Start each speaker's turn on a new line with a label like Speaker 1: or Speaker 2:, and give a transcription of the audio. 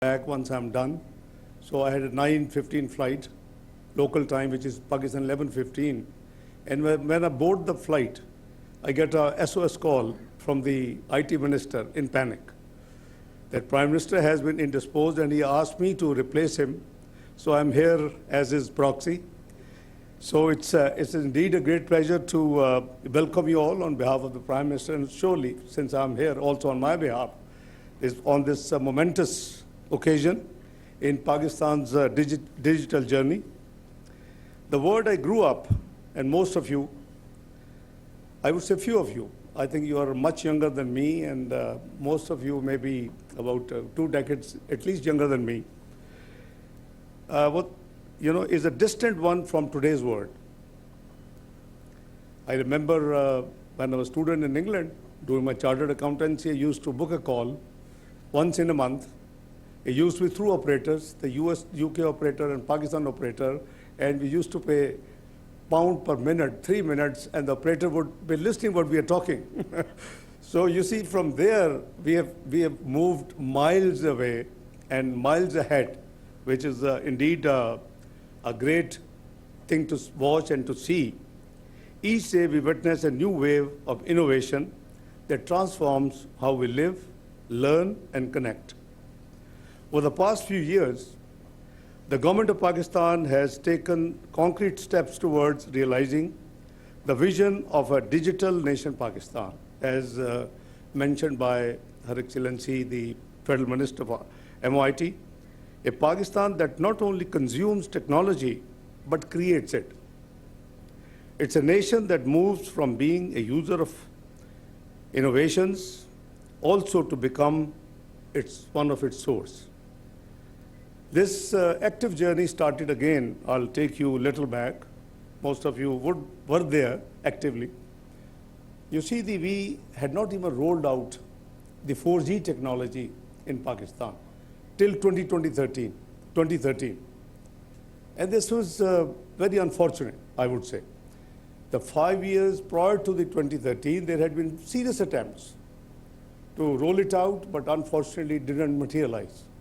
Speaker 1: back once I'm done. So I had a 9:15 flight, local time, which is Pakistan 11:15. And when I board the flight, I get a SOS call from the IT minister in panic that Prime Minister has been indisposed and he asked me to replace him. So I'm here as his proxy. So it's indeed a great pleasure to welcome you all on behalf of the Prime Minister, and surely, since I'm here also on my behalf, is on this momentous occasion in Pakistan's digital journey. The world I grew up, and most of you, I would say few of you, I think you are much younger than me, and most of you may be about 2 decades at least younger than me. Is a distant one from today's world. I remember when I was a student in England, doing my chartered accountancy, I used to book a call once in a month. It used to be through operators, the US, UK operator and Pakistan operator, and we used to pay pound per minute, 3 minutes, and the operator would be listening what we are talking. So you see, from there, we have moved miles away and miles ahead, which is indeed a great thing to watch and to see. Each day we witness a new wave of innovation that transforms how we live, learn, and connect. Over the past few years, the government of Pakistan has taken concrete steps towards realizing the vision of a digital nation Pakistan, as mentioned by Her Excellency, the Federal Minister of MOIT, a Pakistan that not only consumes technology, but creates it. It's a nation that moves from being a user of innovations also to become one of its source. This active journey started again. I'll take you a little back. Most of you were there actively. You see, we had not even rolled out the 4G technology in Pakistan till 2013. And this was very unfortunate, I would say. The 5 years prior to the 2013, there had been serious attempts to roll it out, but unfortunately didn't materialize.